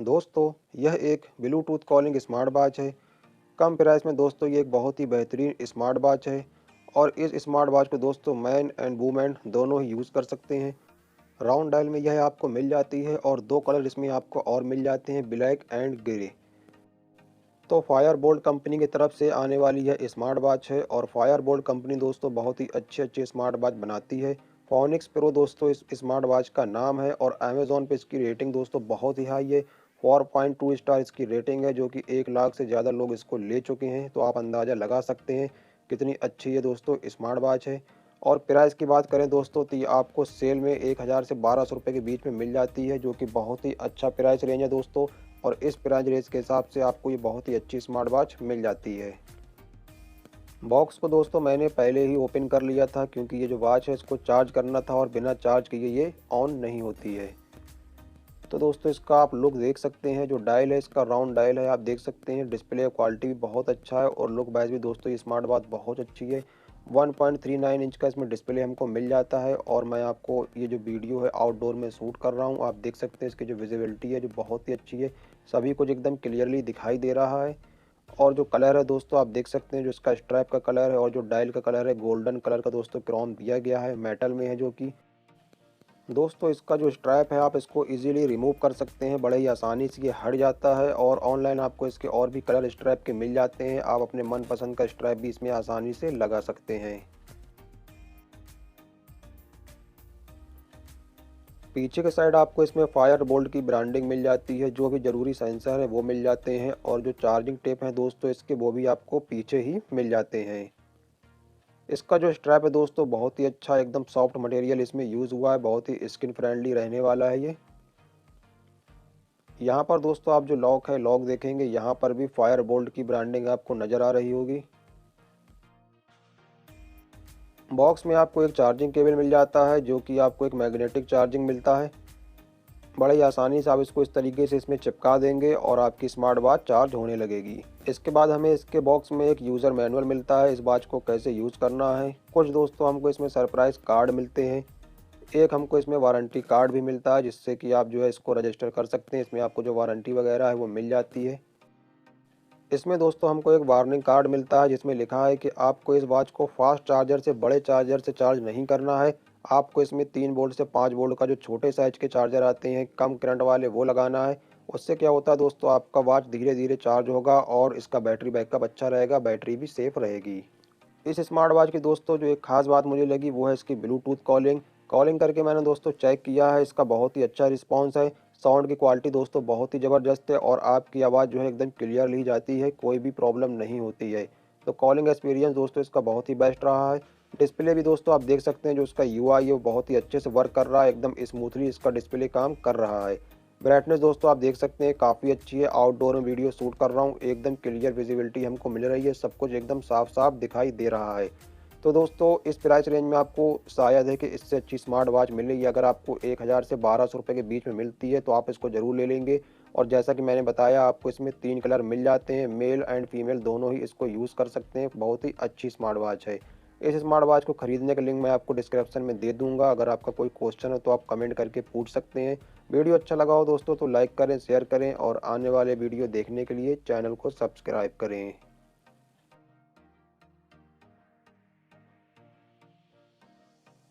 दोस्तों, यह एक ब्लूटूथ कॉलिंग स्मार्ट वॉच है। कम प्राइस में दोस्तों ये एक बहुत ही बेहतरीन स्मार्ट वॉच है और इस स्मार्ट वॉच को दोस्तों मैन एंड वूमेन दोनों ही यूज़ कर सकते हैं। राउंड डायल में यह आपको मिल जाती है और दो कलर इसमें आपको और मिल जाते हैं, ब्लैक एंड ग्रे। तो फायरबोल्ट कंपनी की तरफ से आने वाली यह स्मार्ट वॉच है और फायरबोल्ट कंपनी दोस्तों बहुत ही अच्छे स्मार्ट वॉच बनाती है। फोनिक्स प्रो दोस्तों इस स्मार्ट वॉच का नाम है और अमेज़ॉन पे इसकी रेटिंग दोस्तों बहुत ही हाई है। 4.2 स्टार इसकी रेटिंग है, जो कि 1 लाख से ज़्यादा लोग इसको ले चुके हैं। तो आप अंदाज़ा लगा सकते हैं कितनी अच्छी ये दोस्तों स्मार्ट वॉच है। और प्राइस की बात करें दोस्तों तो ये आपको सेल में 1000 से 1200 रुपये के बीच में मिल जाती है, जो कि बहुत ही अच्छा प्राइस रेंज है दोस्तों। और इस प्राइस रेंज के हिसाब से आपको ये बहुत ही अच्छी स्मार्ट वॉच मिल जाती है। बॉक्स को दोस्तों मैंने पहले ही ओपन कर लिया था, क्योंकि ये जो वॉच है इसको चार्ज करना था और बिना चार्ज किए ये ऑन नहीं होती है। तो दोस्तों इसका आप लुक देख सकते हैं, जो डायल है इसका राउंड डायल है, आप देख सकते हैं। डिस्प्ले क्वालिटी भी बहुत अच्छा है और लुक वाइज भी दोस्तों ये स्मार्ट वॉच बहुत अच्छी है। 1.39 इंच का इसमें डिस्प्ले हमको मिल जाता है और मैं आपको ये जो वीडियो है आउटडोर में शूट कर रहा हूँ, आप देख सकते हैं इसकी जो विजिबिलिटी है जो बहुत ही अच्छी है। सभी कुछ एकदम क्लियरली दिखाई दे रहा है। और जो कलर है दोस्तों आप देख सकते हैं, जो इसका स्ट्रैप का कलर है और जो डायल का कलर है गोल्डन कलर का दोस्तों क्रोम दिया गया है, मेटल में है। जो कि दोस्तों इसका जो स्ट्रैप है आप इसको इजीली रिमूव कर सकते हैं, बड़े ही आसानी से ये हट जाता है। और ऑनलाइन आपको इसके और भी कलर स्ट्रैप के मिल जाते हैं, आप अपने मनपसंद का स्ट्रैप भी इसमें आसानी से लगा सकते हैं। पीछे के साइड आपको इसमें फायर बोल्ट की ब्रांडिंग मिल जाती है, जो भी ज़रूरी सेंसर है वो मिल जाते हैं और जो चार्जिंग टेप है दोस्तों इसके वो भी आपको पीछे ही मिल जाते हैं। इसका जो स्ट्रैप है दोस्तों बहुत ही अच्छा, एकदम सॉफ्ट मटेरियल इसमें यूज़ हुआ है, बहुत ही स्किन फ्रेंडली रहने वाला है ये। यहाँ पर दोस्तों आप जो लॉक है लॉक देखेंगे, यहाँ पर भी फायर बोल्ट की ब्रांडिंग आपको नज़र आ रही होगी। बॉक्स में आपको एक चार्जिंग केबल मिल जाता है, जो कि आपको एक मैग्नेटिक चार्जिंग मिलता है। बड़े ही आसानी से आप इसको इस तरीके से इसमें चिपका देंगे और आपकी स्मार्ट वॉच चार्ज होने लगेगी। इसके बाद हमें इसके बॉक्स में एक यूज़र मैनुअल मिलता है, इस वॉच को कैसे यूज़ करना है। कुछ दोस्तों हमको इसमें सरप्राइज़ कार्ड मिलते हैं। एक हमको इसमें वारंटी कार्ड भी मिलता है, जिससे कि आप जो है इसको रजिस्टर कर सकते हैं। इसमें आपको जो वारंटी वगैरह है वो मिल जाती है। इसमें दोस्तों हमको एक वार्निंग कार्ड मिलता है, जिसमें लिखा है कि आपको इस वॉच को फास्ट चार्जर से बड़े चार्जर से चार्ज नहीं करना है। आपको इसमें 3 वोल्ट से 5 वोल्ट का जो छोटे साइज के चार्जर आते हैं कम करंट वाले, वो लगाना है। उससे क्या होता है दोस्तों, आपका वॉच धीरे धीरे चार्ज होगा और इसका बैटरी बैकअप अच्छा रहेगा, बैटरी भी सेफ रहेगी। इस स्मार्ट वॉच की दोस्तों जो एक ख़ास बात मुझे लगी वो है इसकी ब्लूटूथ कॉलिंग। कॉलिंग करके मैंने दोस्तों चेक किया है, इसका बहुत ही अच्छा रिस्पॉन्स है। साउंड की क्वालिटी दोस्तों बहुत ही ज़बरदस्त है और आपकी आवाज़ जो है एकदम क्लियरली जाती है, कोई भी प्रॉब्लम नहीं होती है। तो कॉलिंग एक्सपीरियंस दोस्तों इसका बहुत ही बेस्ट रहा है। डिस्प्ले भी दोस्तों आप देख सकते हैं, जो इसका यूआई है वो बहुत ही अच्छे से वर्क कर रहा है, एकदम स्मूथली इसका डिस्प्ले काम कर रहा है। ब्राइटनेस दोस्तों आप देख सकते हैं काफ़ी अच्छी है। आउटडोर में वीडियो शूट कर रहा हूँ, एकदम क्लियर विजिबिलिटी हमको मिल रही है, सब कुछ एकदम साफ साफ दिखाई दे रहा है। तो दोस्तों इस प्राइस रेंज में आपको शायद है कि इससे अच्छी स्मार्ट वॉच मिलेगी। अगर आपको 1000 से 1200 रुपये के बीच में मिलती है तो आप इसको ज़रूर ले लेंगे। और जैसा कि मैंने बताया आपको इसमें 3 कलर मिल जाते हैं, मेल एंड फीमेल दोनों ही इसको यूज़ कर सकते हैं। बहुत ही अच्छी स्मार्ट वॉच है। इस स्मार्ट वॉच को खरीदने का लिंक मैं आपको डिस्क्रिप्शन में दे दूंगा। अगर आपका कोई क्वेश्चन हो तो आप कमेंट करके पूछ सकते हैं। वीडियो अच्छा लगा हो दोस्तों तो लाइक करें, शेयर करें और आने वाले वीडियो देखने के लिए चैनल को सब्सक्राइब करें।